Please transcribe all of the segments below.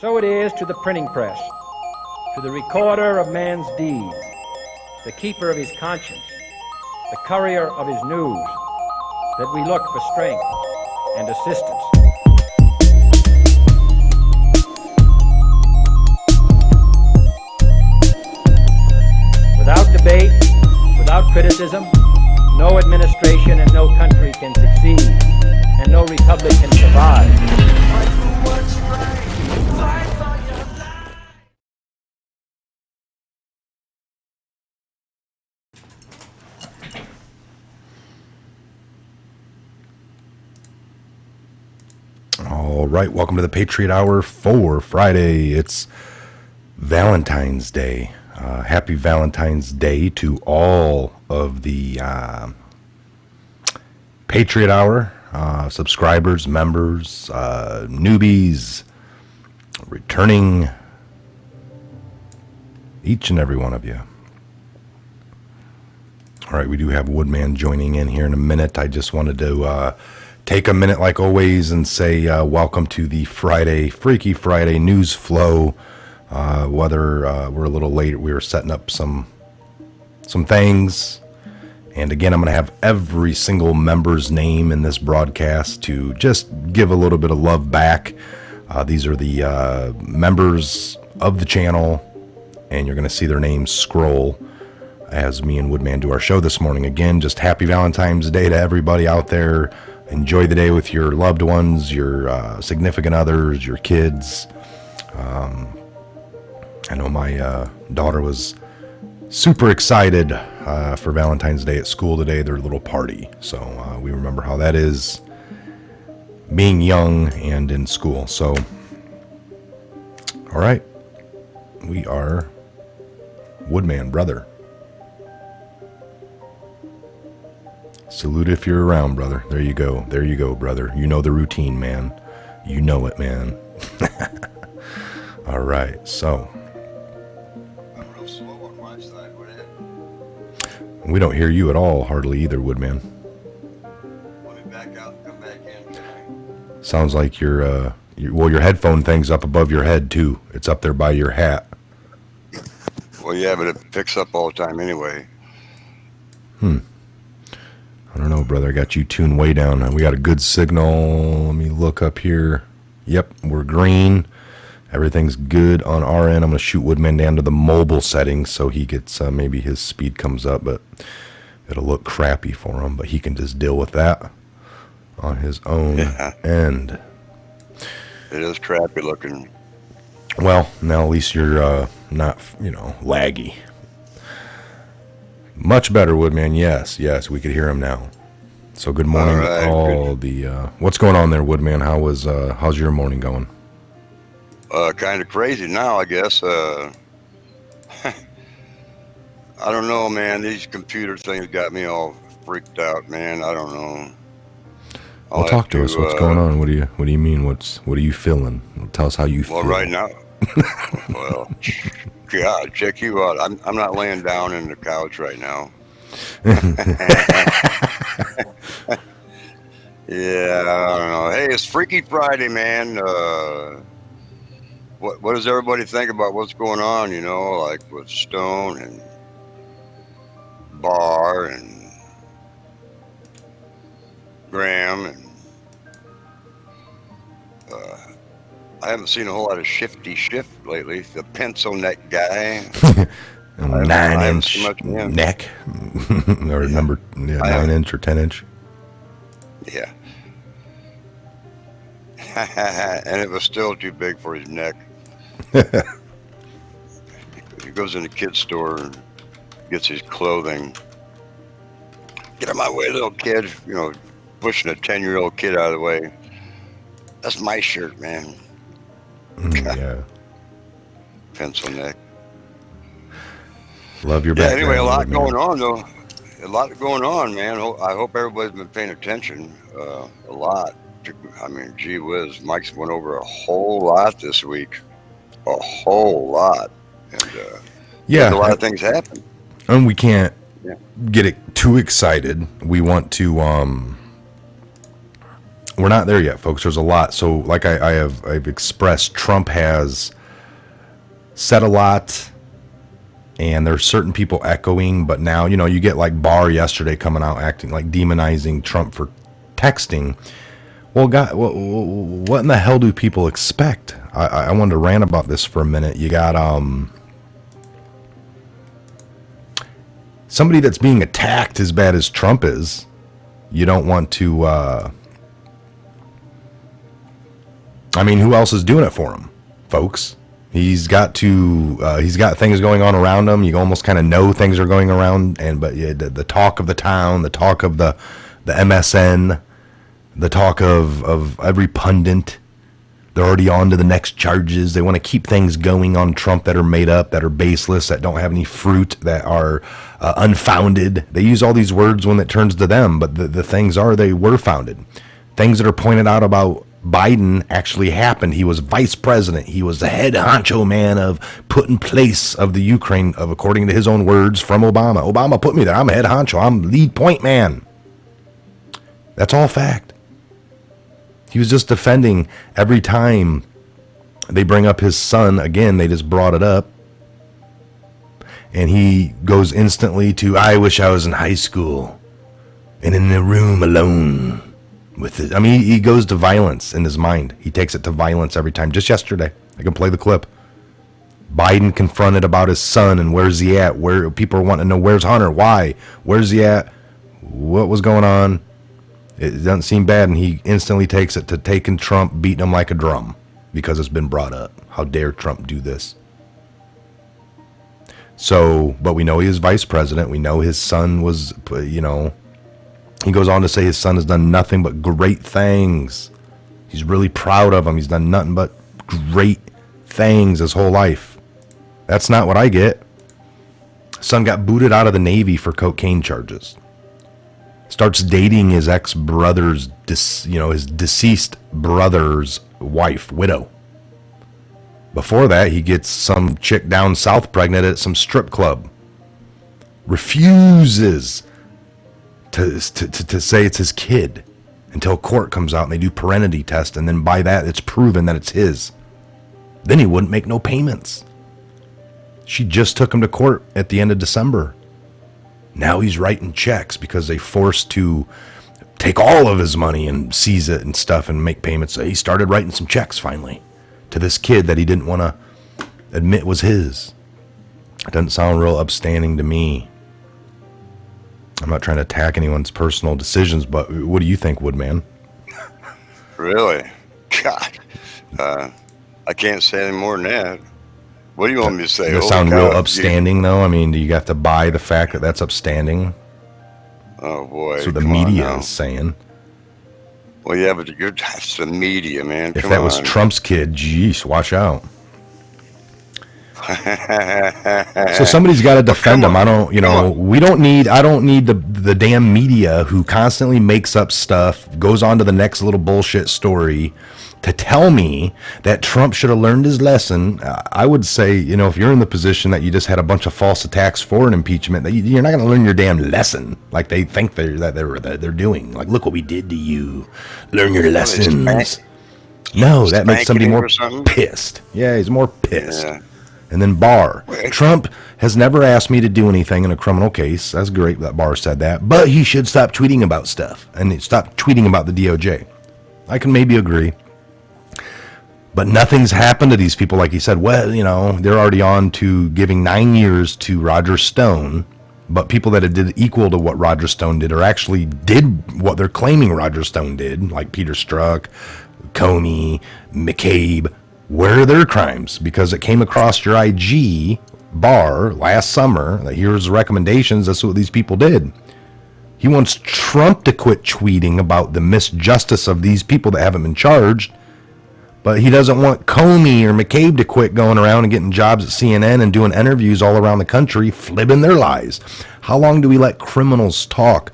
So it is to the printing press, to the recorder of man's deeds, the keeper of his conscience, the courier of his news, that we look for strength and assistance. Without debate, without criticism, no administration and no country can succeed, and no republic can survive. All right, welcome to the Patriot Hour for Friday. It's Valentine's Day. Happy Valentine's Day to all of the Patriot Hour subscribers, members, newbies, returning, each and every one of you. All right, we do have Woodman joining in here in a minute. I just wanted to take a minute, like always, and say welcome to the Freaky Friday news flow. Whether we're a little late, we were setting up some things. And again, I'm going to have every single member's name in this broadcast to just give a little bit of love back. These are the members of the channel. and you're going to see their names scroll as me and Woodman do our show this morning. Again, just happy Valentine's Day to everybody out there. Enjoy the day with your loved ones, your significant others, your kids. I know my daughter was super excited for Valentine's Day at school today, their little party. So we remember how that is being young and in school. So, all right, we are Woodman, brother. Salute if you're around, brother. There you go. There you go, brother. You know the routine, man. You know it, man. All right, so. I'm real slow on my side. What is? We don't hear you at all, hardly either, Woodman. Let me back out and come back in, can I? Sounds like your headphone thing's up above your head, too. It's up there by your hat. Well, yeah, but it picks up all the time anyway. I don't know, brother. I got you tuned way down. We got a good signal. Let me look up here. Yep, we're green. Everything's good on our end. I'm going to shoot Woodman down to the mobile settings so he gets, maybe his speed comes up, but it'll look crappy for him. But he can just deal with that on his own end. It is crappy looking. Well, now at least you're not, laggy. Much better, Woodman. Yes, we could hear him now. So good morning to all the. What's going on there, Woodman? How's your morning going? Kind of crazy now, I guess. I don't know, man. These computer things got me all freaked out, man. I don't know. Well, talk to us. What's going on? What do you mean? What are you feeling? Tell us how you feel. Well, right now. Well, God, check you out. I'm not laying down in the couch right now. Yeah, I don't know. Hey, it's Freaky Friday, man. What does everybody think about what's going on? Like with Stone and Barr and Graham and I haven't seen a whole lot of Shifty Shift lately. The pencil neck guy. 9-inch neck. Or number 9-inch or 10-inch. Yeah. And it was still too big for his neck. He goes in the kid's store and gets his clothing. Get out of my way, little kid. Pushing a 10-year-old kid out of the way. That's my shirt, man. Yeah. Pencil neck. Love your background. Anyway, a lot going on, though. A lot going on, man. I hope everybody's been paying attention. A lot. I mean, gee whiz. Mike's went over a whole lot this week. A whole lot. And a lot of things happen. And we can't get it too excited. We want to... We're not there yet, folks. There's a lot. So, like I've expressed, Trump has said a lot, and there's certain people echoing. But now, you get like Barr yesterday coming out acting like demonizing Trump for texting. Well, God, what in the hell do people expect? I wanted to rant about this for a minute. You got somebody that's being attacked as bad as Trump is. You don't want to. Who else is doing it for him, folks? He's got things going on around him. You almost kind of know things are going around, but the talk of the town, the talk of the MSN, the talk of every pundit. They're already on to the next charges. They want to keep things going on Trump that are made up, that are baseless, that don't have any fruit, that are unfounded. They use all these words when it turns to them, but the things they were founded. Things that are pointed out about Biden actually happened. He was vice president. He was the head honcho man of put in place of the Ukraine, according to his own words, from Obama. Obama put me there. I'm a head honcho. I'm lead point man. That's all fact. He was just defending every time they bring up his son again. They just brought it up. And he goes instantly to, I wish I was in high school and in the room alone. He goes to violence in his mind. He takes it to violence every time. Just yesterday, I can play the clip. Biden confronted about his son and where's he at? Where people are wanting to know where's Hunter? Why? Where's he at? What was going on? It doesn't seem bad, and he instantly takes it to taking Trump, beating him like a drum because it's been brought up. How dare Trump do this? So, but we know he is vice president. We know his son was, he goes on to say his son has done nothing but great things. He's really proud of him. He's done nothing but great things his whole life. That's not what I get. Son got booted out of the Navy for cocaine charges. Starts dating his ex-brother's, his deceased brother's wife, widow. Before that, he gets some chick down south pregnant at some strip club. Refuses to say it's his kid until court comes out and they do paternity test, and then by that, it's proven that it's his. Then he wouldn't make no payments. She just took him to court at the end of December. Now he's writing checks because they forced to take all of his money and seize it and stuff and make payments. So he started writing some checks finally to this kid that he didn't want to admit was his. It doesn't sound real upstanding to me. I'm not trying to attack anyone's personal decisions, but what do you think, Woodman? Really? God. I can't say any more than that. What do you want me to say? Does it sound real upstanding, though? I mean, do you have to buy the fact that that's upstanding? Oh, boy. So the media is saying. Well, yeah, but that's the media, man. If that was Trump's kid, geez, watch out. So somebody's got to defend him. I don't need the damn media who constantly makes up stuff, goes on to the next little bullshit story to tell me that Trump should have learned his lesson. I would say, if you're in the position that you just had a bunch of false attacks for an impeachment, that you're not going to learn your damn lesson like they think they're doing. Like, look what we did to you. Learn your lessons. No, that makes somebody more pissed. Yeah, he's more pissed. Yeah. And then Barr. Trump has never asked me to do anything in a criminal case. That's great that Barr said that. But he should stop tweeting about stuff and stop tweeting about the DOJ. I can maybe agree. But nothing's happened to these people. Like he said, well, they're already on to giving 9 years to Roger Stone. But people that did equal to what Roger Stone did or actually did what they're claiming Roger Stone did, like Peter Strzok, Comey, McCabe, where are their crimes? Because it came across your IG bar last summer that here's the recommendations. That's what these people did. He wants Trump to quit tweeting about the misjustice of these people that haven't been charged. But he doesn't want Comey or McCabe to quit going around and getting jobs at CNN and doing interviews all around the country, flipping their lies. How long do we let criminals talk?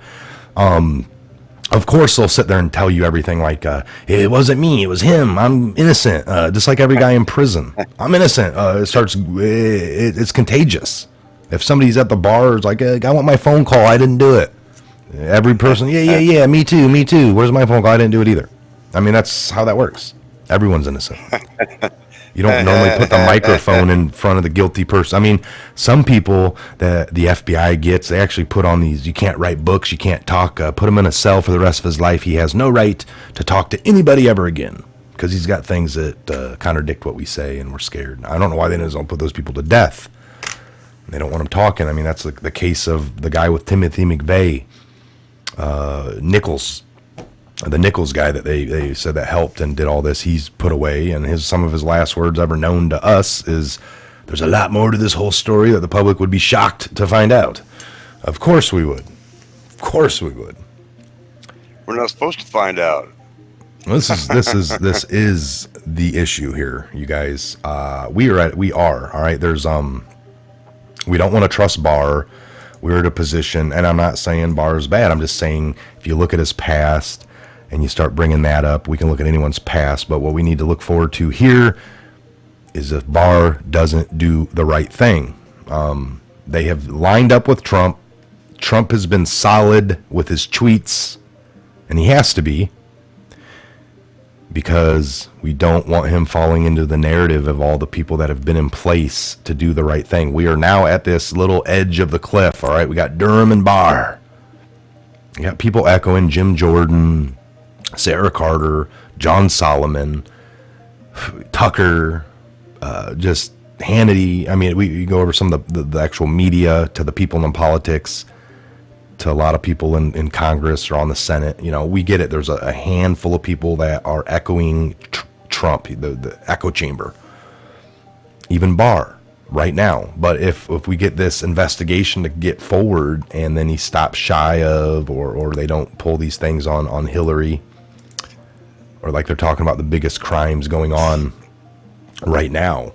Of course, they'll sit there and tell you everything like, it wasn't me, it was him, I'm innocent, just like every guy in prison. I'm innocent. It's contagious. If somebody's at the bar, it's like, I want my phone call, I didn't do it. Every person, yeah, me too. Where's my phone call? I didn't do it either. I mean, that's how that works. Everyone's innocent. You don't normally put the microphone in front of the guilty person. I mean, some people that the FBI gets, they actually put on these, you can't write books, you can't talk, put him in a cell for the rest of his life. He has no right to talk to anybody ever again because he's got things that contradict what we say and we're scared. I don't know why they don't put those people to death. They don't want them talking. I mean, that's the case of the guy with Timothy McVeigh, Nichols. The Nichols guy that they said that helped and did all this, he's put away, and some of his last words ever known to us is, there's a lot more to this whole story that the public would be shocked to find out. Of course we would. Of course we would. We're not supposed to find out. This is the issue here, you guys. We are all right. There's we don't want to trust Barr. We're at a position, and I'm not saying Barr is bad. I'm just saying if you look at his past and you start bringing that up, we can look at anyone's past. But what we need to look forward to here is if Barr doesn't do the right thing. They have lined up with Trump. Trump has been solid with his tweets, and he has to be, because we don't want him falling into the narrative of all the people that have been in place to do the right thing. We are now at this little edge of the cliff, all right? We got Durham and Barr. We got people echoing Jim Jordan, Sarah Carter, John Solomon, Tucker, just Hannity, I mean, we go over some of the actual media, to the people in politics, to a lot of people in Congress or on the Senate. You know, we get it. There's a handful of people that are echoing Trump, the echo chamber, even Barr right now. But if we get this investigation to get forward and then he stops shy of, or they don't pull these things on Hillary, or like they're talking about the biggest crimes going on right now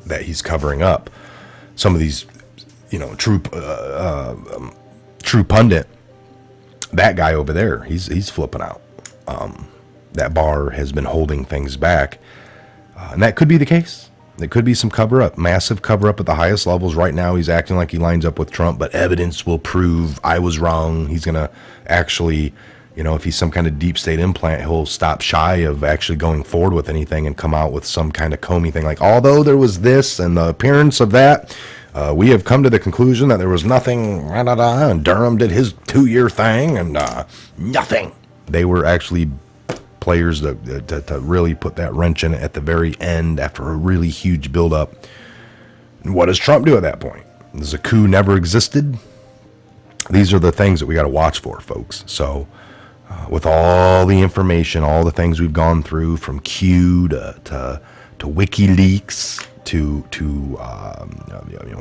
that he's covering up, some of these, you know, true pundit, that guy over there, he's flipping out. That Barr has been holding things back, and that could be the case. It could be some cover up, massive cover up at the highest levels. Right now, he's acting like he lines up with Trump, but evidence will prove I was wrong. He's gonna actually, you know, if he's some kind of deep state implant, he'll stop shy of actually going forward with anything and come out with some kind of Comey thing, like, although there was this and the appearance of that, we have come to the conclusion that there was nothing, and Durham did his 2-year thing, and nothing. They were actually players to really put that wrench in it at the very end after a really huge buildup. And what does Trump do at that point? Does a coup never existed? These are the things that we got to watch for, folks. So with all the information, all the things we've gone through, from Q to WikiLeaks to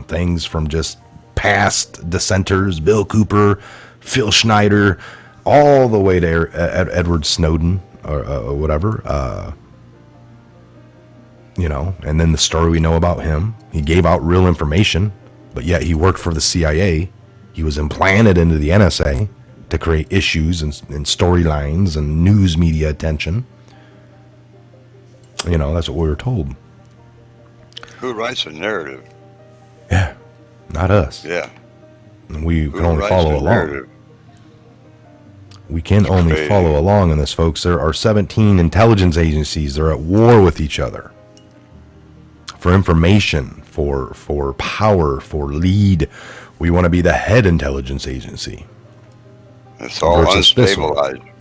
things from just past dissenters, Bill Cooper, Phil Schneider, all the way to Edward Snowden or whatever, and then the story we know about him. He gave out real information, but yet he worked for the CIA. He was implanted into the NSA to create issues and storylines and news media attention. You know, that's what we were told. Who writes the narrative? Yeah, not us. Yeah. And we can only follow along. Narrative? We can only follow along in this, folks. There are 17 intelligence agencies. They're at war with each other for information, for power, for lead. We want to be the head intelligence agency. It's all unstable.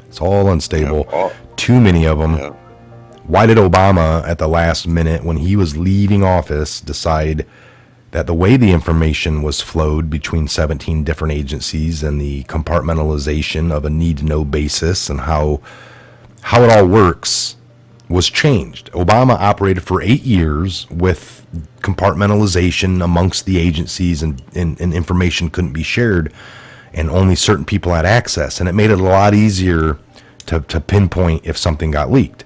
It's all unstable. Too many of them. Yeah. Why did Obama, at the last minute, when he was leaving office, decide that the way the information was flowed between 17 different agencies and the compartmentalization of a need-to-know basis and how it all works was changed? Obama operated for 8 years with compartmentalization amongst the agencies, and information couldn't be shared, and only certain people had access, and it made it a lot easier to pinpoint if something got leaked.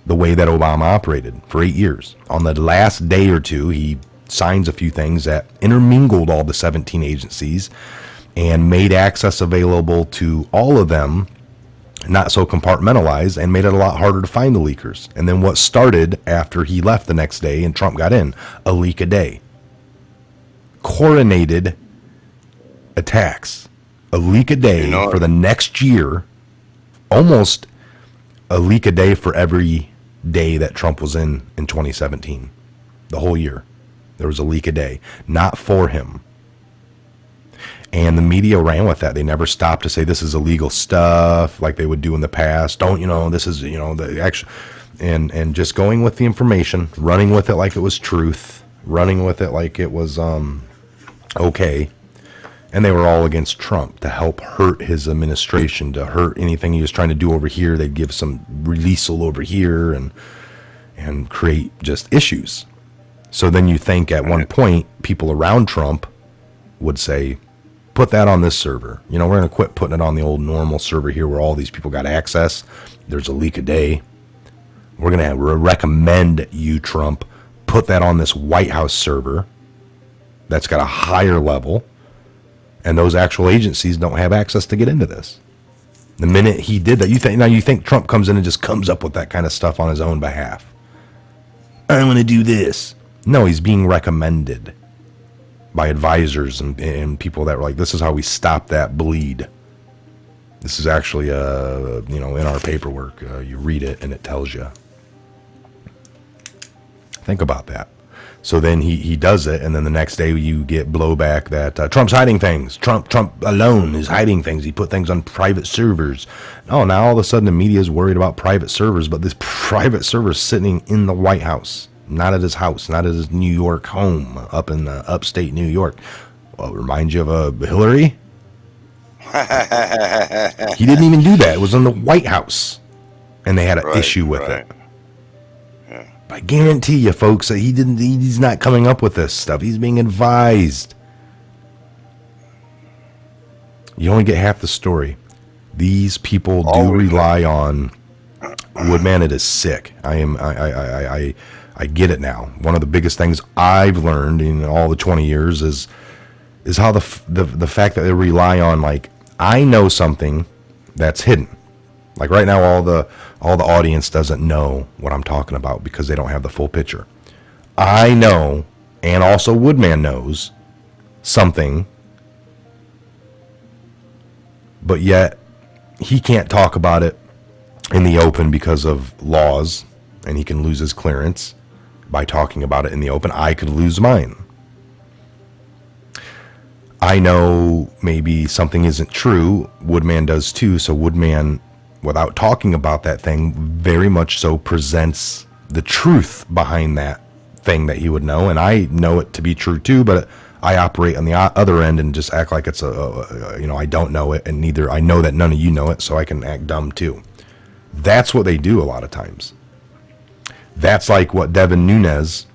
The way that Obama operated for 8 years. On the last day or two, he signs a few things that intermingled all the 17 agencies and made access available to all of them, not so compartmentalized, and made it a lot harder to find the leakers. And then what started after he left the next day and Trump got in, a leak a day. Coordinated attacks. A leak a day for the next year, almost a leak a day for every day that Trump was in 2017. The whole year. There was a leak a day. Not for him. And the media ran with that. They never stopped to say this is illegal stuff like they would do in the past. This is, the actual, and just going with the information, running with it like it was truth, running with it like it was okay. And they were all against Trump to help hurt his administration, to hurt anything he was trying to do over here. They'd give some releasal over here and create just issues. So then you think at one point, people around Trump would say, put that on this server. We're going to quit putting it on the old normal server here where all these people got access. There's a leak a day. We're going to recommend you, Trump, put that on this White House server that's got a higher level. And those actual agencies don't have access to get into this. The minute he did that, you think Trump comes in and just comes up with that kind of stuff on his own behalf. I want to do this. No, he's being recommended by advisors and people that were like, this is how we stop that bleed. This is actually, in our paperwork. You read it and it tells you. Think about that. So then he does it, and then the next day you get blowback that Trump's hiding things. Trump alone is hiding things. He put things on private servers. Oh, now all of a sudden the media is worried about private servers, but this private server is sitting in the White House, not at his house, not at his New York home up in upstate New York. Well, remind you of Hillary? He didn't even do that. It was in the White House, and they had an issue with it. Yeah. I guarantee you, folks, that he's not coming up with this stuff. He's being advised. You only get half the story. These people do rely on Woodman. It is sick. I get it now. One of the biggest things I've learned in all the 20 years is how the fact that they rely on, like, I know something that's hidden. Like right now, all the audience doesn't know what I'm talking about because they don't have the full picture. I know, and also Woodman knows something, but yet he can't talk about it in the open because of laws, and he can lose his clearance by talking about it in the open. I could lose mine. I know maybe something isn't true. Woodman does too. So Woodman, without talking about that thing, very much so presents the truth behind that thing that he would know. And I know it to be true too, but I operate on the other end and just act like it's I don't know it, and neither I know that none of you know it, so I can act dumb too. That's what they do a lot of times. That's like what Devin Nunes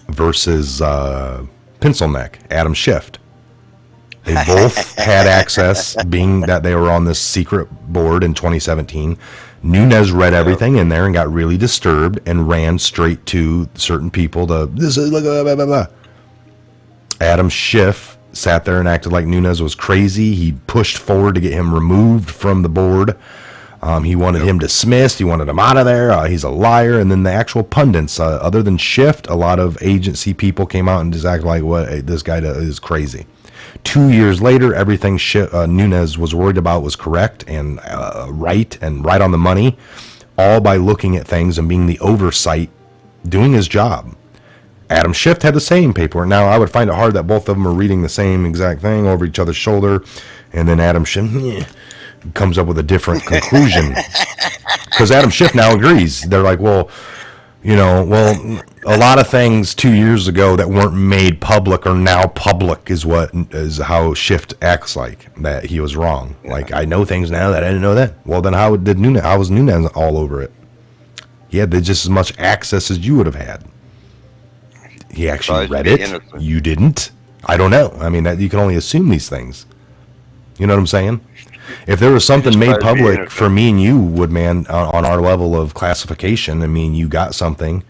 versus Pencil Neck, Adam Schiff. They both had access, being that they were on this secret board in 2017. Nunes read everything in there and got really disturbed and ran straight to certain people this is blah, blah, blah, blah. Adam Schiff sat there and acted like Nunes was crazy. He pushed forward to get him removed from the board. He wanted him dismissed. He wanted him out of there. He's a liar. And then the actual pundits, other than Schiff, a lot of agency people came out and just acted like, what, this guy is crazy. 2 years later, everything Nunes was worried about was correct and right on the money, all by looking at things and being the oversight, doing his job. Adam Schiff had the same paperwork. Now, I would find it hard that both of them are reading the same exact thing over each other's shoulder, and then Adam Schiff comes up with a different conclusion. Because Adam Schiff now agrees. They're like, well, a lot of things 2 years ago that weren't made public are now public is how Schiff acts like, that he was wrong. Yeah. Like, I know things now that I didn't know then. Well, then how was Nunes all over it? He had just as much access as you would have had. He actually read it. Innocent. You didn't. I don't know. I mean, that you can only assume these things. You know what I'm saying? If there was something made public for me and you, Woodman, on our level of classification, I mean, you got something,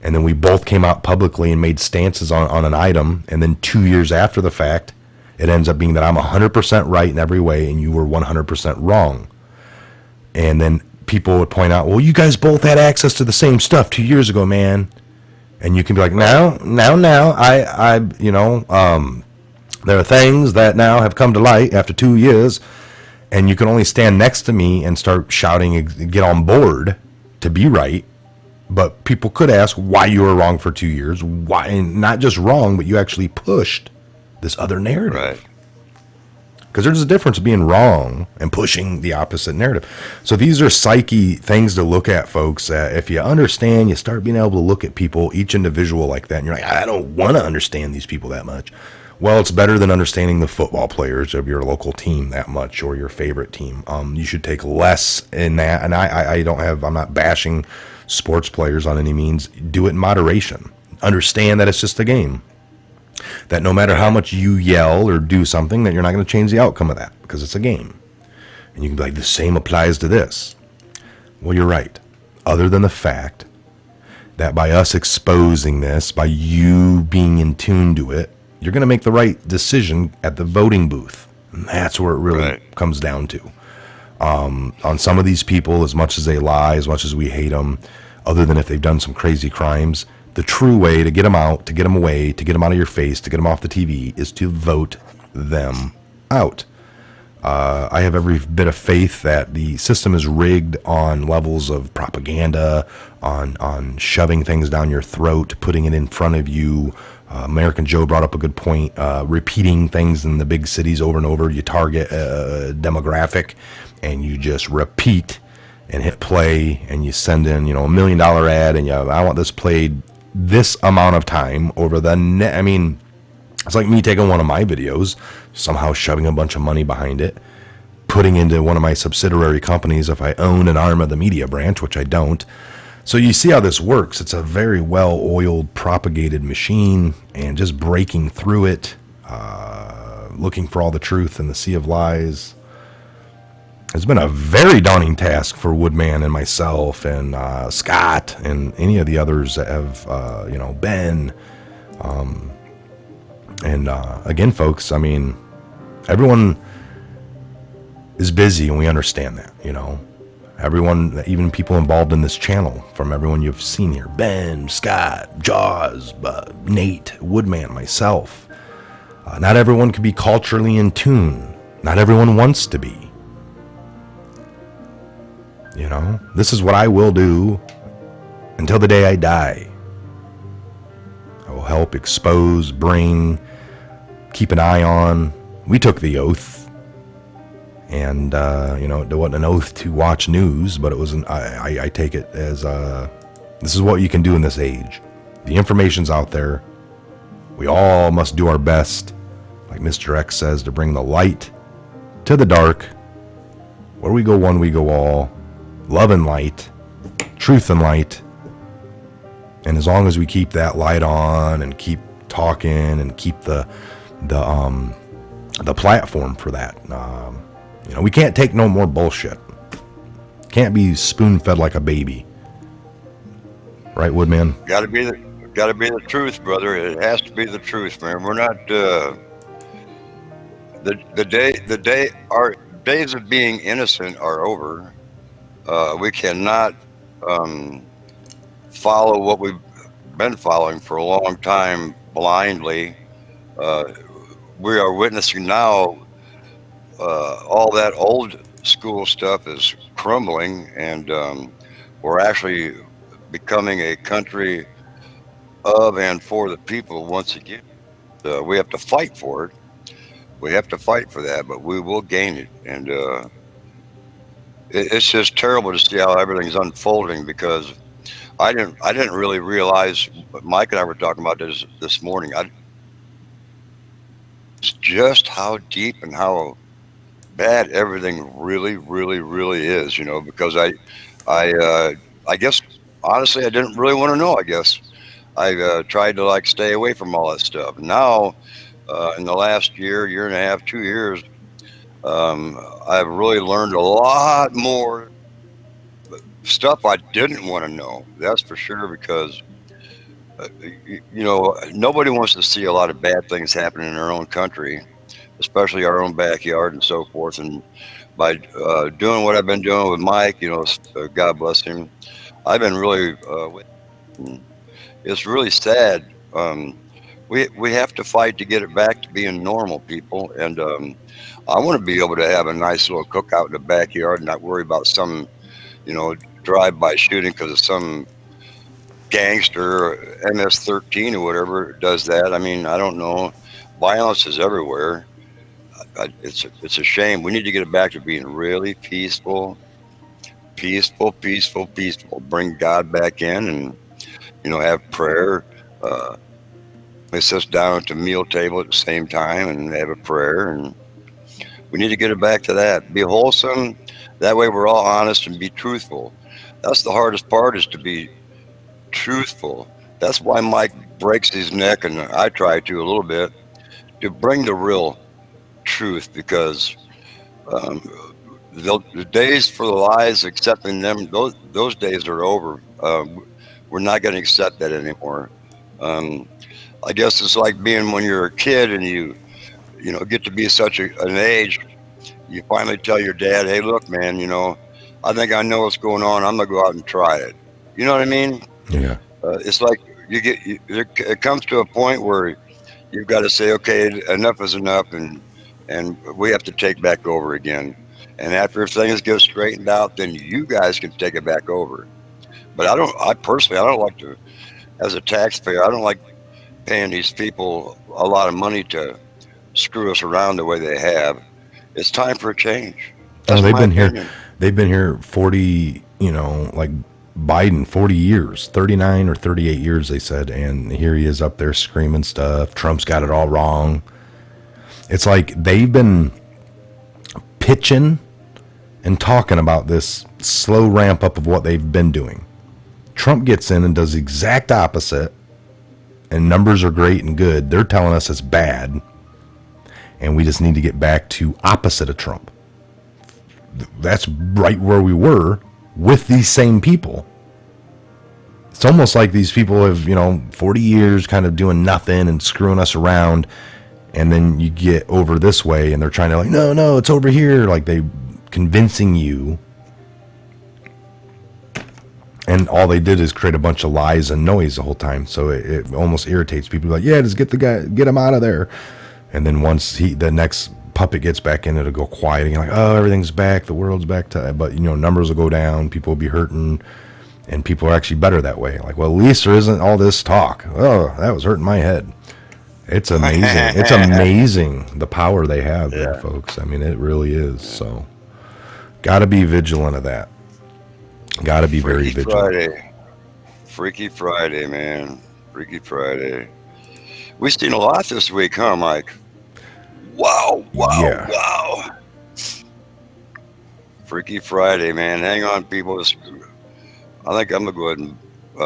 and then we both came out publicly and made stances on an item, and then 2 years after the fact, it ends up being that I'm 100% right in every way, and you were 100% wrong. And then people would point out, well, you guys both had access to the same stuff 2 years ago, man. And you can be like, now, there are things that now have come to light after 2 years, and you can only stand next to me and start shouting and get on board to be right. But people could ask why you were wrong for 2 years. Why, and not just wrong, but you actually pushed this other narrative. Right. Because there's a difference being wrong and pushing the opposite narrative. So these are psyche things to look at, folks. If you understand, you start being able to look at people, each individual like that, and you're like, I don't want to understand these people that much. Well, it's better than understanding the football players of your local team that much, or your favorite team. You should take less in that. And I'm not bashing sports players on any means. Do it in moderation. Understand that it's just a game. That no matter how much you yell or do something, that you're not going to change the outcome of that, because it's a game. And you can be like, the same applies to this. Well, you're right. Other than the fact that by us exposing this, by you being in tune to it, you're going to make the right decision at the voting booth. And that's where it really comes down to. On some of these people, as much as they lie, as much as we hate them, other than if they've done some crazy crimes, the true way to get them out, to get them away, to get them out of your face, to get them off the TV is to vote them out. I have every bit of faith that the system is rigged on levels of propaganda, on shoving things down your throat, putting it in front of you. American Joe brought up a good point, repeating things in the big cities over and over. You target a demographic and you just repeat and hit play, and you send in, $1 million ad, and I want this played this amount of time over the net. I mean, it's like me taking one of my videos, somehow shoving a bunch of money behind it, putting into one of my subsidiary companies if I own an arm of the media branch, which I don't. So you see how this works. It's a very well-oiled, propagated machine, and just breaking through it, looking for all the truth in the sea of lies. It's been a very daunting task for Woodman and myself and Scott and any of the others that have, Ben. Again, folks, I mean, everyone is busy, and we understand that, Everyone, even people involved in this channel, from everyone you've seen here, Ben, Scott, Jaws, Nate, Woodman, myself. Not everyone can be culturally in tune. Not everyone wants to be. This is what I will do until the day I die. I will help expose, bring, keep an eye on. We took the oath. And, it wasn't an oath to watch news, but it was I take it as, this is what you can do in this age. The information's out there. We all must do our best, like Mr. X says, to bring the light to the dark. Where we go one, we go all. Love and light, truth and light. And as long as we keep that light on and keep talking and keep the platform for that, we can't take no more bullshit. Can't be spoon-fed like a baby. Right, Woodman? Gotta be the truth, brother. It has to be the truth, man. We're not our days of being innocent are over. We cannot follow what we've been following for a long time blindly. We are witnessing now all that old school stuff is crumbling, and we're actually becoming a country of and for the people once again. We have to fight for it. We have to fight for that, but we will gain it. And it's just terrible to see how everything's unfolding, because I didn't really realize, but Mike and I were talking about this morning. Just how deep and how bad everything really, really, really is, because I guess honestly I didn't really want to know. I guess I tried to stay away from all that stuff. Now, in the last year and a half, 2 years, I've really learned a lot more stuff I didn't want to know. That's for sure, because nobody wants to see a lot of bad things happening in our own country, especially our own backyard and so forth. And by doing what I've been doing with Mike, God bless him, I've been really it's really sad. We have to fight to get it back to being normal, people. And I want to be able to have a nice little cookout in the backyard and not worry about some, drive-by shooting because of some gangster or MS-13 or whatever does that. I mean, I don't know. Violence is everywhere. It's a shame. We need to get it back to being really peaceful. Bring God back in, and have prayer. We sit down at the meal table at the same time and have a prayer, and we need to get it back to that. Be wholesome. That way we're all honest, and be truthful. That's the hardest part, is to be truthful. That's why Mike breaks his neck, and I try to a little bit, to bring the real truth, because the days for the lies, accepting them, those days are over. We're not going to accept that anymore. I guess it's like being when you're a kid and you get to be such an age, you finally tell your dad, hey, look, man, I think I know what's going on. I'm going to go out and try it. You know what I mean? Yeah. It's like it comes to a point where you've got to say, okay, enough is enough, and we have to take back over again. And after things get straightened out, then you guys can take it back over. But I personally don't like to, as a taxpayer, I don't like paying these people a lot of money to screw us around the way they have. It's time for a change. They've been here. They've been here 40, like Biden, 40 years, 39 or 38 years, they said. And here he is up there screaming stuff. Trump's got it all wrong. It's like they've been pitching and talking about this slow ramp up of what they've been doing. Trump gets in and does the exact opposite, and numbers are great and good. They're telling us it's bad, and we just need to get back to opposite of Trump. That's right where we were with these same people. It's almost like these people have, 40 years kind of doing nothing and screwing us around, and then you get over this way, and they're trying to no, it's over here, like they convincing you. And all they did is create a bunch of lies and noise the whole time. So it almost irritates people. Like, yeah, just get him out of there. And then once the next puppet gets back in, it'll go quiet. And you're like, oh, everything's back. The world's back to, but numbers will go down. People will be hurting. And people are actually better that way. Like, well, at least there isn't all this talk. Oh, that was hurting my head. It's amazing. It's amazing the power they have there, folks. I mean, it really is. So got to be vigilant of that. Got to be very vigilant. Freaky Friday, man. Freaky Friday. We've seen a lot this week, huh, Mike? Wow. Freaky Friday, man. Hang on, people. I think I'm going to go ahead and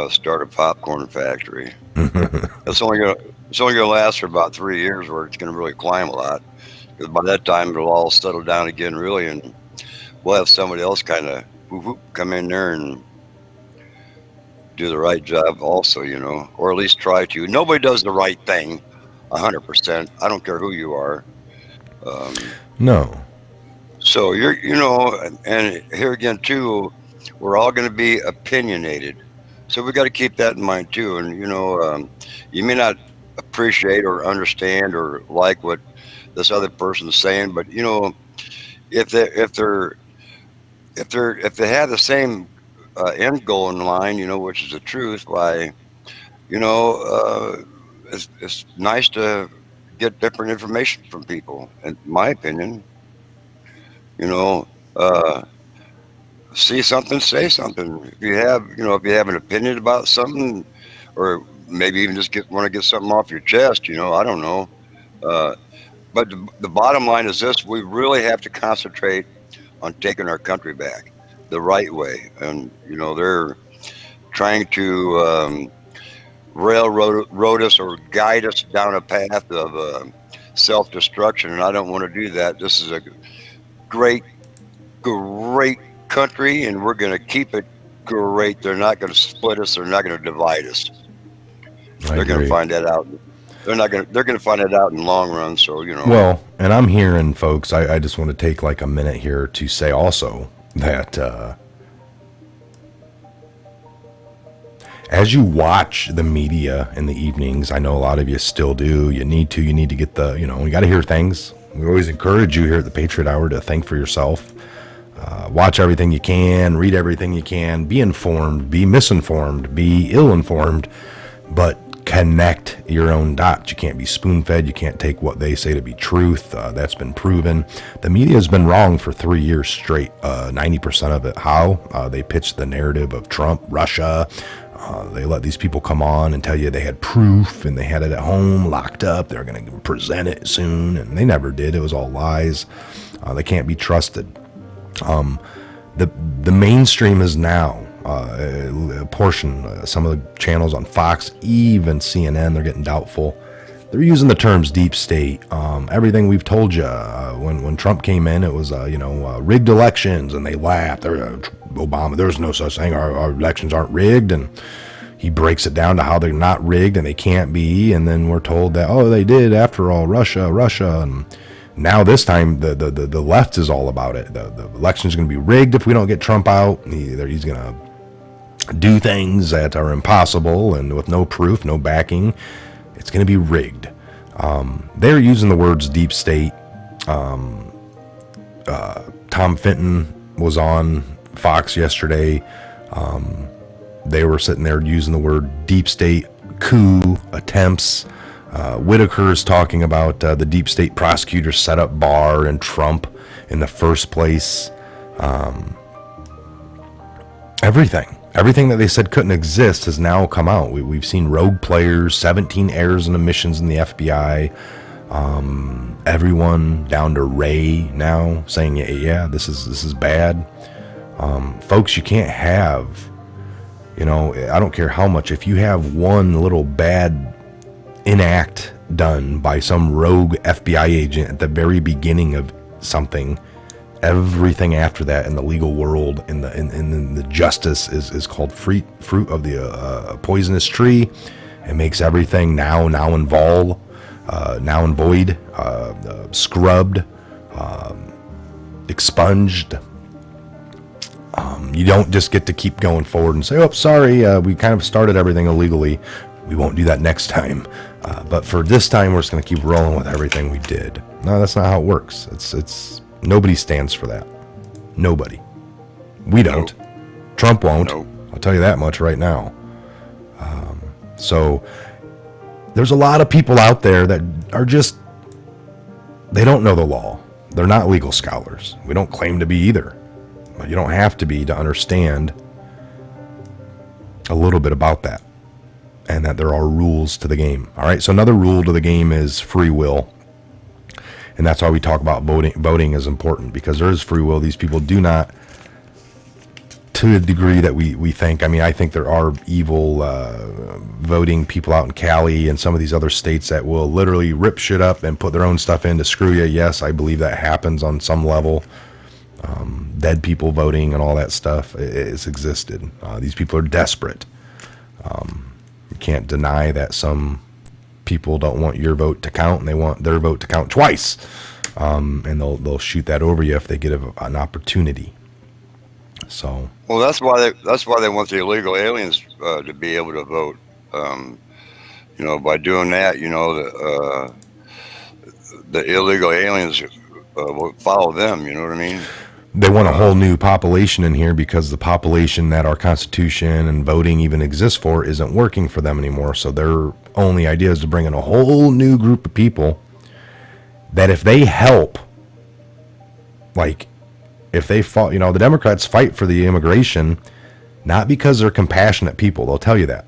start a popcorn factory. It's only going to last for about 3 years, where it's going to really climb a lot. Because by that time, it'll all settle down again, really, and we'll have somebody else kind of come in there and do the right job also, or at least try to. Nobody does the right thing 100%. I don't care who you are. No. So and here again too, we're all going to be opinionated. So we got to keep that in mind too. And you may not appreciate or understand or like what this other person's saying, but if they have the same end goal in line, which is the truth, why, it's nice to get different information from people. In my opinion, see something, say something. If you have an opinion about something, or maybe even just want to get something off your chest, I don't know. But the bottom line is this: we really have to concentrate on taking our country back the right way. And, they're trying to railroad us or guide us down a path of self-destruction. And I don't want to do that. This is a great country, and we're going to keep it great. They're not going to split us. They're not going to divide us. They're going to find that out. They're going to find it out in the long run. So, Well, and I'm hearing, folks, I just want to take like a minute here to say also that as you watch the media in the evenings, I know a lot of you still do. You need to get the, you got to hear things. We always encourage you here at the Patriot Hour to think for yourself. Watch everything you can, read everything you can, be informed, be misinformed, be ill-informed, but connect your own dots. You can't be spoon-fed. You can't take what they say to be truth. That's been proven. The media has been wrong for 3 years straight. 90% of it. How? They pitched the narrative of Trump, Russia. They let these people come on and tell you they had proof and they had it at home locked up. They're going to present it soon, and they never did. It was all lies. They can't be trusted. The mainstream is now a portion, some of the channels on Fox, even CNN, they're getting doubtful. They're using the terms deep state. Everything we've told you, when Trump came in, it was, rigged elections, and they laughed. Obama, there's no such thing. Our elections aren't rigged. And he breaks it down to how they're not rigged and they can't be. And then we're told that, they did after all, Russia. And now this time the left is all about it. The election is going to be rigged if we don't get Trump out. He's going to do things that are impossible and with no proof, no backing. It's going to be rigged. They're using the words deep state. Tom Fenton was on Fox yesterday. They were sitting there using the word deep state, coup attempts. Whitaker is talking about the deep state prosecutors set up Barr and Trump in the first place. Everything that they said couldn't exist has now come out. We've seen rogue players, 17 errors and omissions in the FBI. Everyone down to Ray now saying, yeah, this is bad. Folks, you can't have, I don't care how much, if you have one little bad enact done by some rogue FBI agent at the very beginning of something, everything after that in the legal world, in the justice is called fruit of the poisonous tree. It makes everything now and void, scrubbed, expunged. You don't just get to keep going forward and say, oh, sorry, we kind of started everything illegally. We won't do that next time. But for this time, we're just going to keep rolling with everything we did. No, that's not how it works. It's nobody stands for that. Nobody. We don't. Nope. Trump won't. Nope. I'll tell you that much right now. So there's a lot of people out there that are just, they don't know the law. They're not legal scholars. We don't claim to be either. But you don't have to be to understand a little bit about that. And that there are rules to the game. All right. So another rule to the game is free will. And that's why we talk about voting. Voting is important because there is free will. These people do not, to a degree that we think. I mean, I think there are evil voting people out in Cali and some of these other states that will literally rip shit up and put their own stuff in to screw you. Yes, I believe that happens on some level. Dead people voting and all that stuff. It's existed. These people are desperate. You can't deny that some people don't want your vote to count and they want their vote to count twice. And they'll shoot that over you if they get an opportunity. So well, that's why they want the illegal aliens to be able to vote. By doing that, the illegal aliens will follow them. You know what I mean? They want a whole new population in here because the population that our Constitution and voting even exists for isn't working for them anymore. So their only idea is to bring in a whole new group of people that if they help, like if they fought, the Democrats fight for the immigration, not because they're compassionate people. They'll tell you that.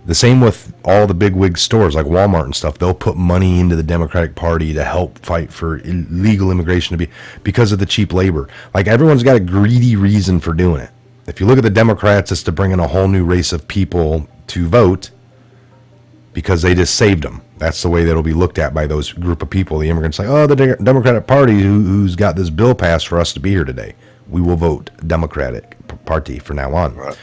The same with all the big wig stores like Walmart and stuff. They'll put money into the Democratic Party to help fight for illegal immigration because of the cheap labor. Like everyone's got a greedy reason for doing it. If you look at the Democrats, it's to bring in a whole new race of people to vote because they just saved them. That's the way that'll be looked at by those group of people. The immigrants like, oh, the Democratic Party who's got this bill passed for us to be here today. We will vote Democratic Party from now on. Right.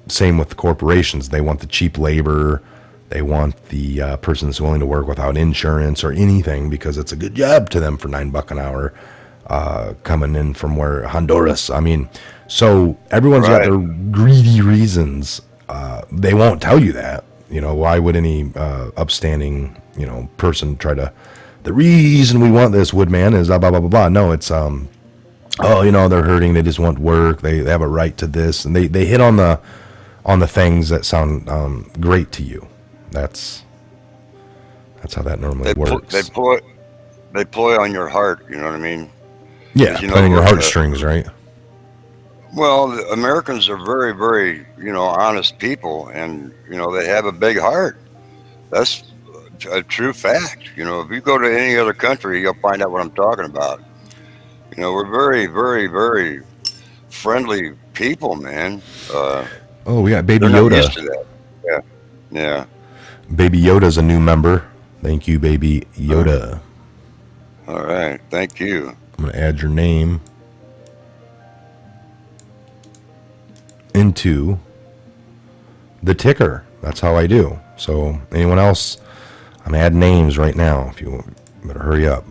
Same with the corporations. They want the cheap labor. They want the person that's willing to work without insurance or anything because it's a good job to them for $9 an hour coming in from where Honduras. I mean, so everyone's got their greedy reasons. They won't tell you that. Why would any upstanding, person try to, the reason we want this, Woodman, is blah, blah, blah, blah. No, it's, they're hurting. They just want work. They have a right to this. And they hit on the things that sound great to you. That's how that normally works. They ploy on your heart. You know what I mean? Yeah, playing your heartstrings, right? Well, the Americans are very, very, honest people, and they have a big heart. That's a true fact. If you go to any other country, you'll find out what I'm talking about. We're very, very, very friendly people, man. Oh, we got Baby Yoda. Used to that. Yeah. Baby Yoda's a new member. Thank you, Baby Yoda. All right, thank you. I'm gonna add your name into the ticker. That's how I do. So anyone else, I'm adding names right now. If you better hurry up.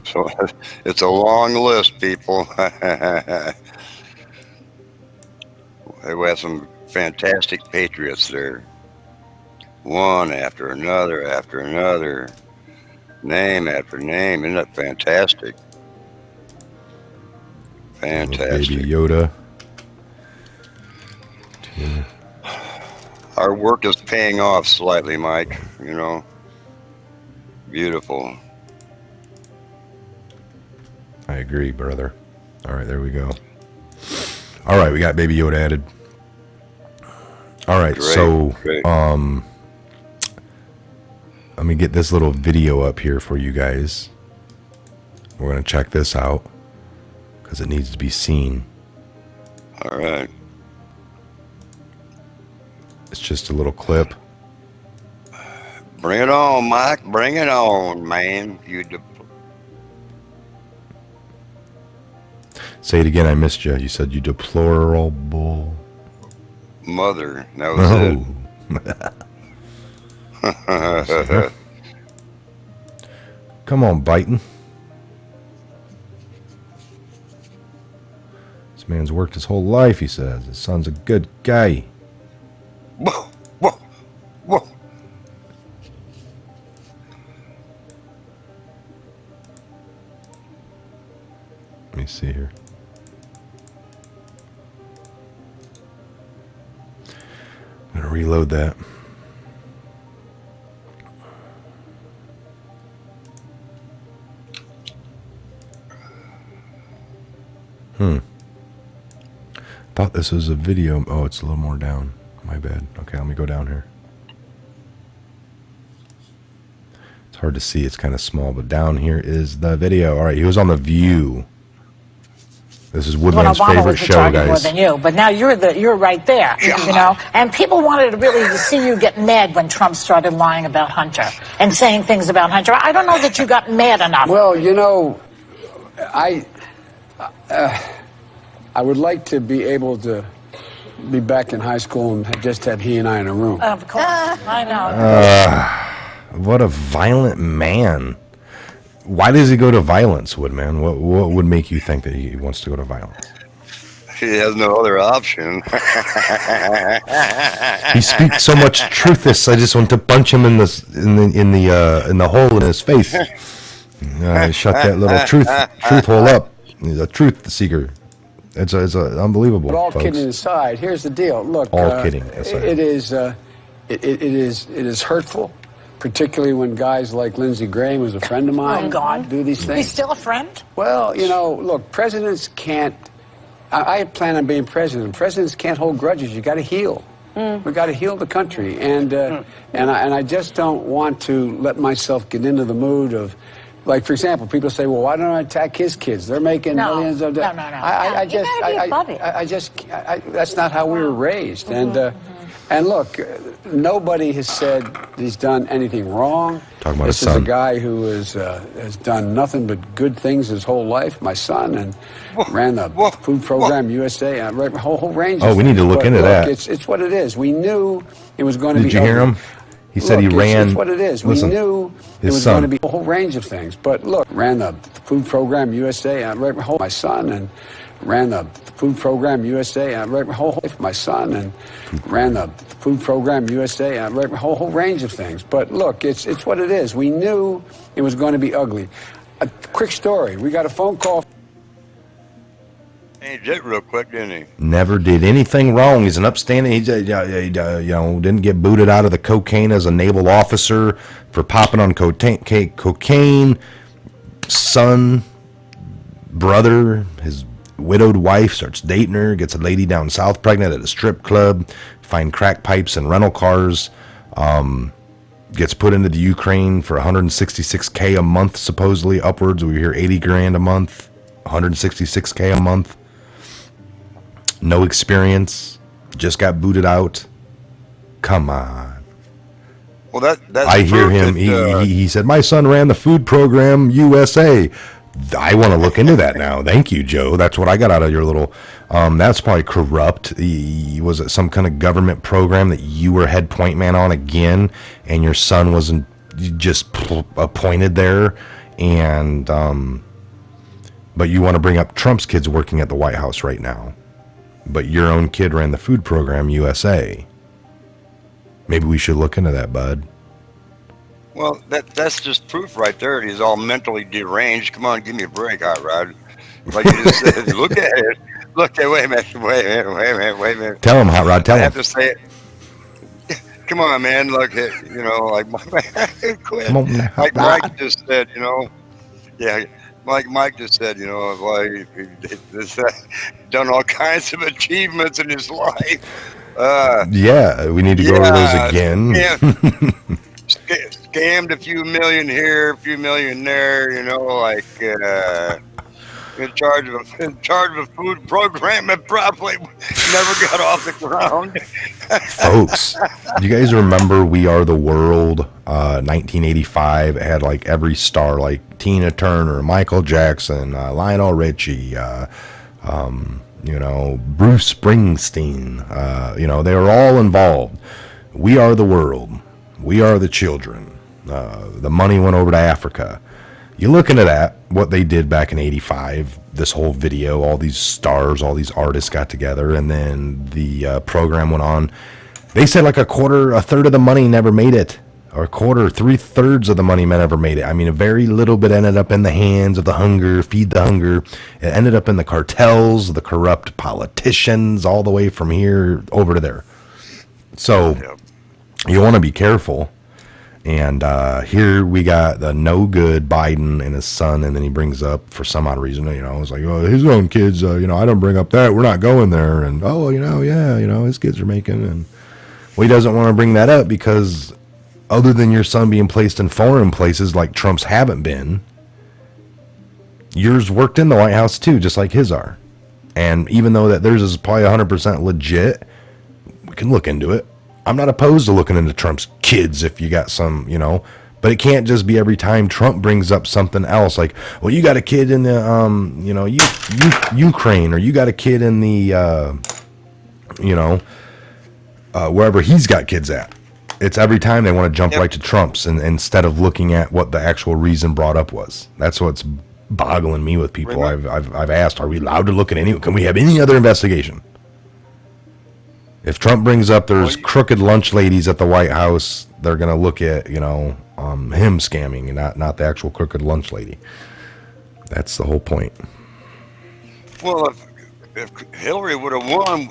So it's a long list, people. We have some fantastic patriots there. One after another, name after name. Isn't that fantastic? Fantastic. Baby Yoda. Our work is paying off slightly, Mike. Beautiful. I agree, brother. All right, there we go. All right, we got Baby Yoda added. All right, Great. Let me get this little video up here for you guys. We're going to check this out because it needs to be seen. All right. It's just a little clip. Bring it on, Mike. Bring it on, man. Say it again. I missed you. You said you deplorable mother. That was it. Come on, Biden. This man's worked his whole life, he says. His son's a good guy. Whoa, whoa, whoa. Let me see here. I'm going to reload that. Thought this was a video. Oh, it's a little more down. My bad. Okay, let me go down here. It's hard to see. It's kind of small, but down here is the video. All right, he was on The View. This is Woodman's favorite show, guys. More than you, but now you're right there, you know. And people wanted to really see you get mad when Trump started lying about Hunter and saying things about Hunter. I don't know that you got mad enough. Well, you know, I would like to be able to be back in high school and just have he and I in a room. Of course, I know. What a violent man. Why does he go to violence, Woodman? What would make you think that he wants to go to violence? He has no other option. He speaks so much truth. I just want to punch him in the hole in his face. Shut that little truth hole up. He's a truth seeker. It's unbelievable. But all folks. kidding aside, here's the deal. Look, all kidding aside, it is hurtful. Particularly when guys like Lindsey Graham, who's a friend of mine, do these things. He's still a friend? Well, you know, look, presidents can't. I plan on being president. Presidents can't hold grudges. You got to heal. We got to heal the country, and I just don't want to let myself get into the mood of, like, for example, people say, "Well, why don't I attack his kids? They're making millions of dollars." No. That's not how we were raised, and look, nobody has said he's done anything wrong. Talking about this his is son. a guy who has done nothing but good things his whole life. My son, and ran the food program USA, a whole range. Of we need to look into that. It's what it is. We knew it was going to be. Did you hear him? He said he ran. It's what it is. We knew it was going to be a whole range of things. But look, ran the food program USA, my son, and ran the food program USA, whole life. My son, and ran the food program USA, a whole range of things. But look, it's what it is. We knew it was going to be ugly. A quick story. We got a phone call. He did real quick, didn't he? Never did anything wrong. He's an upstanding. He didn't get booted out of the cocaine as a naval officer for popping on cocaine. Son, brother, his widowed wife starts dating her, gets a lady down south pregnant at a strip club, find crack pipes and rental cars, gets put into the Ukraine for $166K a month, supposedly upwards. We hear 80 grand a month, $166K a month. No experience, just got booted out. Come on. Well, that's I hear him. He said, my son ran the food program USA. I want to look into that now. Thank you, Joe. That's what I got out of your little. That's probably corrupt. Was it some kind of government program that you were head point man on again, and your son wasn't just appointed there? And but you want to bring up Trump's kids working at the White House right now, but your own kid ran the food program USA. Maybe we should look into that, bud. Well, that's just proof right there. He's all mentally deranged. Come on, give me a break, Hot Rod. Like you just said, look at it. Wait a minute. Tell him, Hot Rod. Tell him. I have to say it. Come on, man. Look, like my man, quit. Come on, like Mike just said, yeah. Mike just said, you know, why he's done all kinds of achievements in his life. Yeah, we need to go over those again. Scammed a few million here, a few million there. You know, like in charge of a food program that probably never got off the ground. Folks, you guys remember We Are the World, 1985? It had like every star, like Tina Turner, Michael Jackson, Lionel Richie, you know, Bruce Springsteen. You know, they were all involved. We Are the World. We Are the Children. The money went over to Africa. You look into that, what they did back in 85, this whole video, all these stars, all these artists got together, and then the program went on. They said like a third of the money never made it, or a quarter, 3/3 of the money never made it. I mean, a very little bit ended up in the hands of the hunger, feed the hunger. It ended up in the cartels, the corrupt politicians, all the way from here over to there. So you want to be careful. And here we got the no good Biden and his son, and then he brings up, for some odd reason, you know, it's like, oh, his own kids, you know, I don't bring up that, we're not going there, and oh, you know, yeah, you know, his kids are making, and well, he doesn't want to bring that up because other than your son being placed in foreign places like Trump's haven't been, yours worked in the White House too, just like his are. And even though that theirs is probably 100% legit, we can look into it. I'm not opposed to looking into Trump's kids if you got some, you know, but it can't just be every time Trump brings up something else like, well, you got a kid in the, you know, Ukraine, or you got a kid in the, you know, wherever he's got kids at. It's every time they want to jump right to Trump's, and instead of looking at what the actual reason brought up was. That's what's boggling me with people. I've asked, are we allowed to look at any? Can we have any other investigation? If Trump brings up there's crooked lunch ladies at the White House, they're going to look at, you know, him scamming, and not the actual crooked lunch lady. That's the whole point. Well, if Hillary would have won,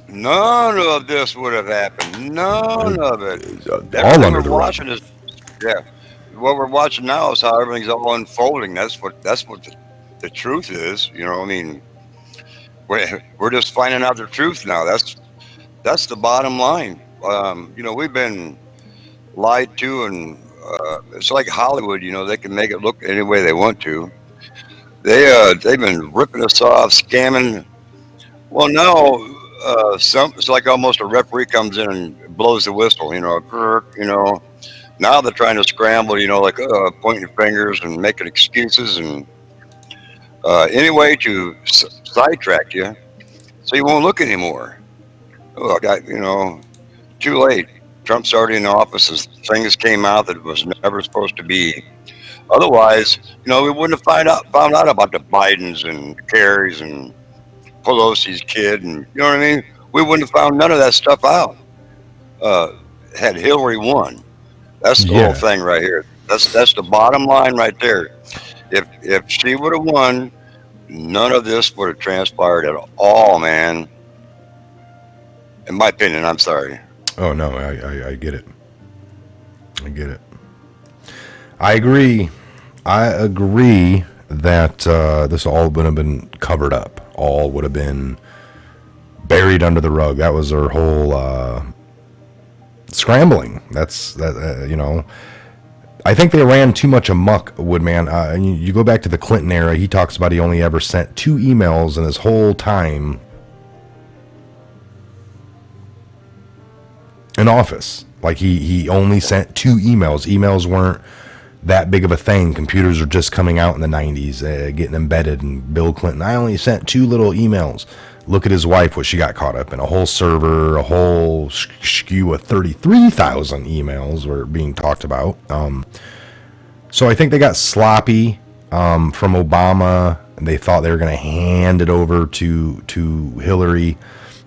none of this would have happened. None of it. All under the rug. What we're watching now is how everything's all unfolding. That's what the truth is. You know, I mean, we're just finding out the truth now. That's the bottom line. You know, we've been lied to, and it's like Hollywood. You know, they can make it look any way they want to. They've been ripping us off, scamming. Well, now it's like almost a referee comes in and blows the whistle. You know, now they're trying to scramble. You know, like pointing fingers and making excuses, and any way to sidetrack you, so you won't look anymore. Oh, you know, too late. Trump's already in office. Things came out that was never supposed to be. Otherwise, you know, we wouldn't have found out about the Bidens and Kerrys and Pelosi's kid, and you know what I mean. We wouldn't have found none of that stuff out had Hillary won. That's the whole thing right here. That's the bottom line right there. If she would have won, none of this would have transpired at all, man. In my opinion, I'm sorry. Oh, no, I get it. I get it. I agree. I agree that this all would have been covered up. All would have been buried under the rug. That was their whole scrambling. That's, you know. I think they ran too much amok, Woodman. You go back to the Clinton era, he talks about he only ever sent 2 emails in his whole time in office. Like he only sent 2 emails. Emails weren't that big of a thing. Computers are just coming out in the 90s, getting embedded. And Bill Clinton, I only sent 2 little emails. Look at his wife, what she got caught up in. A whole server, a whole skew of 33,000 emails were being talked about. So I think they got sloppy from Obama. And they thought they were going to hand it over to Hillary.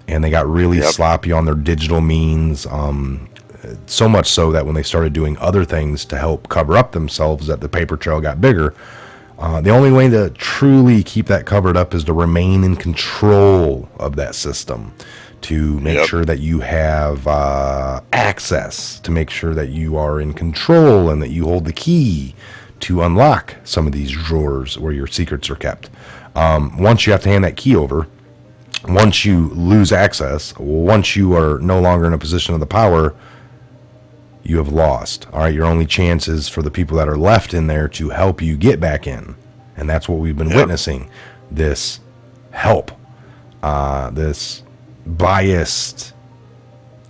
And they got really sloppy on their digital means. So much so that when they started doing other things to help cover up themselves, that the paper trail got bigger. The only way to truly keep that covered up is to remain in control of that system, to make sure that you have access, to make sure that you are in control and that you hold the key to unlock some of these drawers where your secrets are kept. Once you have to hand that key over, once you lose access, once you are no longer in a position of the power, you have lost. All right, your only chance is for the people that are left in there to help you get back in. And that's what we've been witnessing. This help, this biased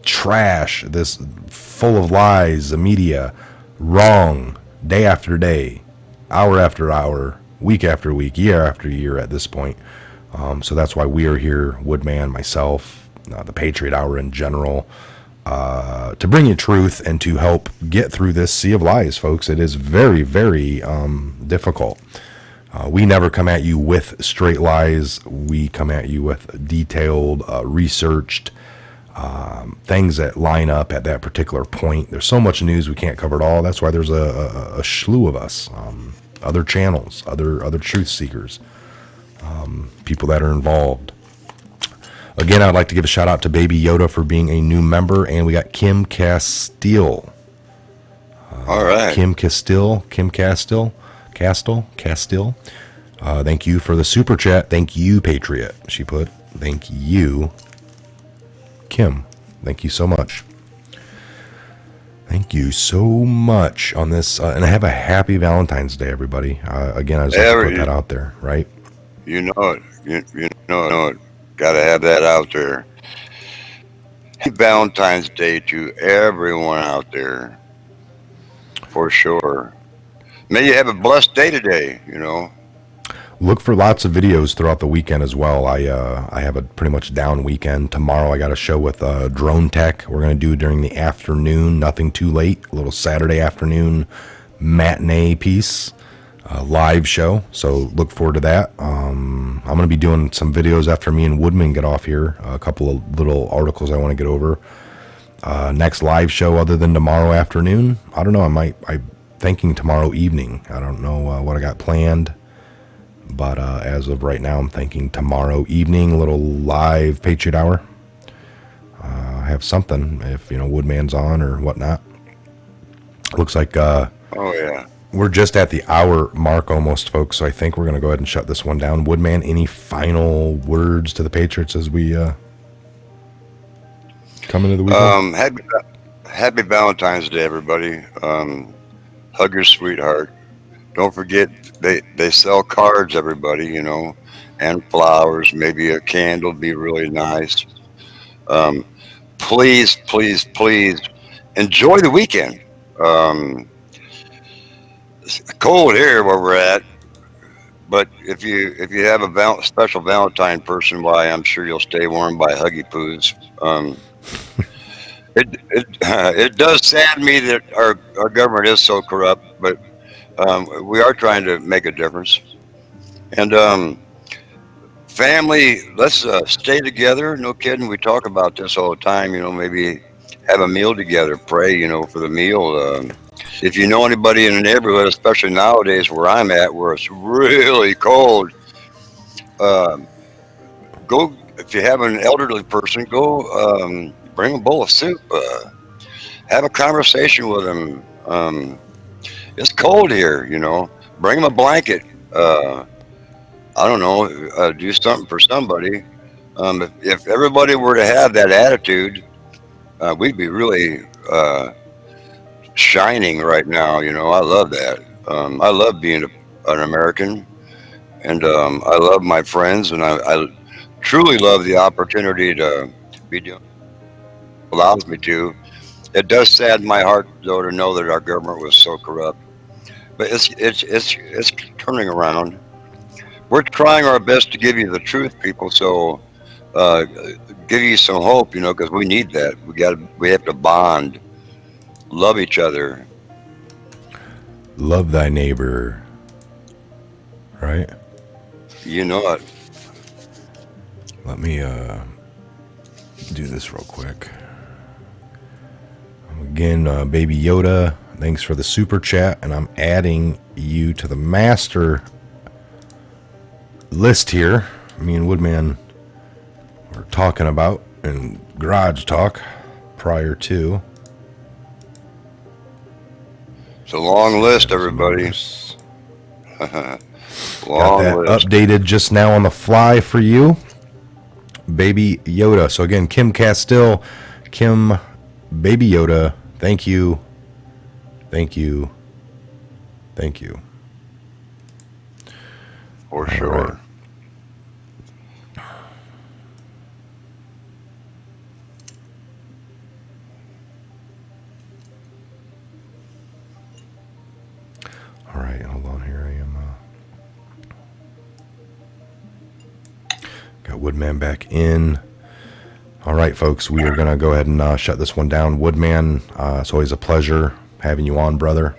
trash, this full of lies, the media, wrong, day after day, hour after hour, week after week, year after year at this point. So that's why we are here, Woodman, myself, the Patriot Hour in general, to bring you truth and to help get through this sea of lies, folks. It is very, very difficult. We never come at you with straight lies. We come at you with detailed, researched things that line up at that particular point. There's so much news we can't cover it all. That's why there's a slew of us, other channels, other truth seekers, people that are involved. Again, I'd like to give a shout out to Baby Yoda for being a new member, and we got Kim Castile. All right. Kim Castile. Thank you for the super chat. Thank you, Patriot. She put, thank you, Kim. Thank you so much. Thank you so much on this. And have a happy Valentine's Day, everybody. Again, I just have to put that out there, right? You know it. You know it. Got to have that out there. Happy Valentine's Day to everyone out there. For sure. May you have a blessed day today, you know. Look for lots of videos throughout the weekend as well. I have a pretty much down weekend. Tomorrow I got a show with Drone Tech. We're going to do during the afternoon, nothing too late. A little Saturday afternoon matinee piece, live show. So look forward to that. I'm going to be doing some videos after me and Woodman get off here. A couple of little articles I want to get over. Next live show other than tomorrow afternoon, I don't know. I'm thinking tomorrow evening. I don't know what I got planned. But as of right now, I'm thinking tomorrow evening, a little live Patriot Hour. Have something if, Woodman's on or whatnot. Looks like oh yeah, we're just at the hour mark almost, folks. So I think we're going to go ahead and shut this one down. Woodman, any final words to the Patriots as we come into the weekend? Happy Valentine's Day, everybody. Hug your sweetheart. Don't forget, they sell cards, everybody, and flowers. Maybe a candle would be really nice. Please, please, please enjoy the weekend. It's cold here where we're at, but if you have a special Valentine person, why, I'm sure you'll stay warm by Huggy Poos. It does sadden me that our government is so corrupt, but we are trying to make a difference. And family, let's stay together. No kidding. We talk about this all the time. Maybe have a meal together. Pray, for the meal. If you know anybody in the neighborhood, especially nowadays where I'm at, where it's really cold, go. If you have an elderly person, go bring a bowl of soup. Have a conversation with them. It's cold here, Bring them a blanket. I don't know. Do something for somebody. If everybody were to have that attitude, we'd be really shining right now. I love that. I love being an American, and I love my friends, and I truly love the opportunity to be doing. Allows me to. It does sadden my heart, though, to know that our government was so corrupt. But it's turning around. We're trying our best to give you the truth, people. So give you some hope, because we need that. We have to bond, love each other, love thy neighbor. Right? You know it. Let me do this real quick. Again, Baby Yoda, thanks for the super chat, and I'm adding you to the master list here. Me and Woodman were talking about in Garage Talk prior to. It's a long list, everybody. Got that list. updated just now on the fly for you. Baby Yoda. So again, Kim Castile, Kim Baby Yoda, thank you. Thank you. Thank you. For sure. Right. All right, hold on here. I am got Woodman back in. All right, folks, we are going to go ahead and shut this one down. Woodman, it's always a pleasure having you on, brother.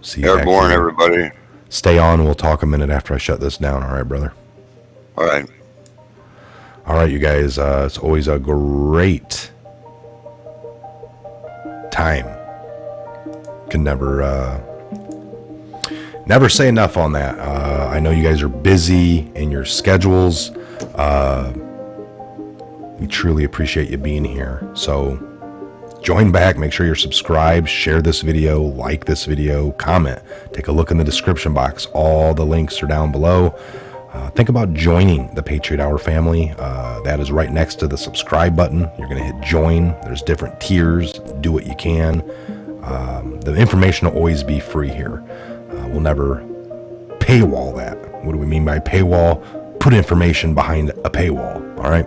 See you Airborne, everybody. Stay on. We'll talk a minute after I shut this down. All right, brother. All right. All right, you guys. It's always a great time. Can never say enough on that. I know you guys are busy in your schedules. We truly appreciate you being here. So join back. Make sure you're subscribed. Share this video. Like this video. Comment. Take a look in the description box. All the links are down below. Think about joining the Patriot Hour family. That is right next to the subscribe button. You're going to hit join. There's different tiers. Do what you can. The information will always be free here. We'll never paywall that. What do we mean by paywall? Put information behind a paywall. All right.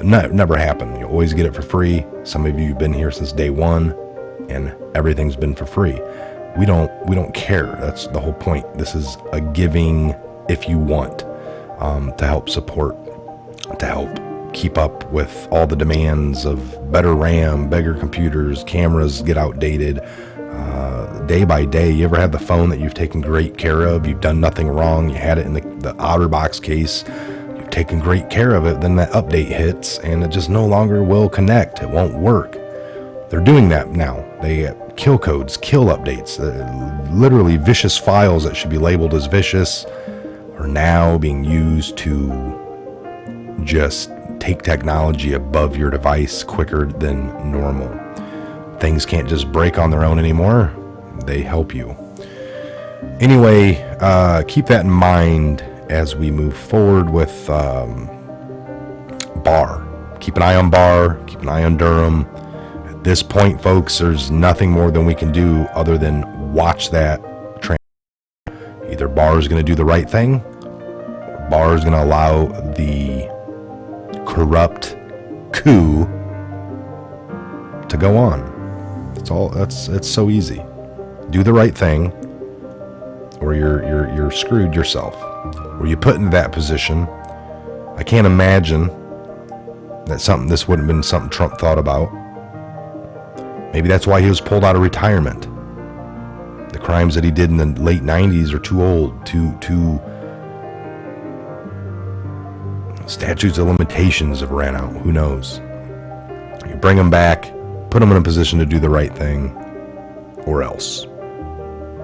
Never happen. You always get it for free. Some of you have been here since day one, and everything's been for free. We don't care. That's the whole point. This is a giving if you want to help support, to help keep up with all the demands of better RAM, bigger computers, cameras get outdated. Day by day, you ever have the phone that you've taken great care of? You've done nothing wrong. You had it in the OtterBox case. You've taken great care of it. Then that update hits, and it just no longer will connect. It won't work. They're doing that now. They kill codes, kill updates. Literally vicious files that should be labeled as vicious are now being used to just take technology above your device quicker than normal. Things can't just break on their own anymore. They help you. Anyway, keep that in mind as we move forward with Barr. Keep an eye on Barr. Keep an eye on Durham. At this point, folks, there's nothing more than we can do other than watch that trend. Either Barr is going to do the right thing, or Barr is going to allow the corrupt coup to go on. It's so easy. Do the right thing, or you're screwed yourself. Or you put into that position. I can't imagine that this wouldn't have been something Trump thought about. Maybe that's why he was pulled out of retirement. The crimes that he did in the late 90s are too old, too statutes of limitations have ran out. Who knows? You bring him back, put him in a position to do the right thing, or else.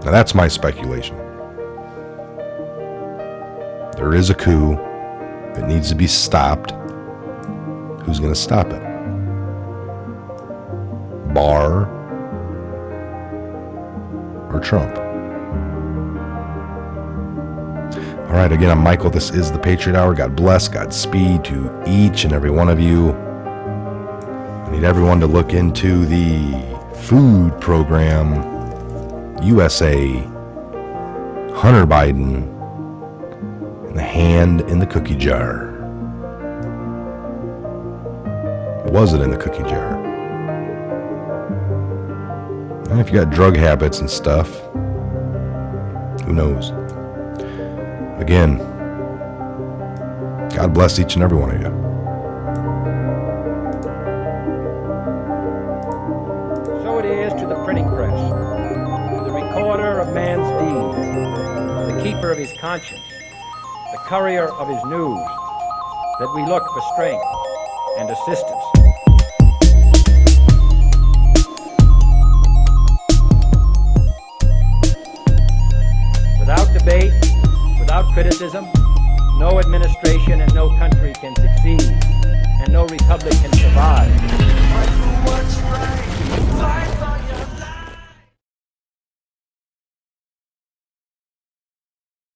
Now that's my speculation. There is a coup that needs to be stopped. Who's going to stop it? Barr or Trump? All right, again, I'm Michael. This is the Patriot Hour. God bless, Godspeed to each and every one of you. I need everyone to look into the food program, USA, Hunter Biden, and the hand in the cookie jar. Was it in the cookie jar? And if you got drug habits and stuff, who knows? Again, God bless each and every one of you. So it is to the printing press, to the recorder of man's deeds, the keeper of his conscience, the courier of his news, that we look for strength and assistance. Without debate, without criticism, no administration and no country can succeed, and no republic can survive.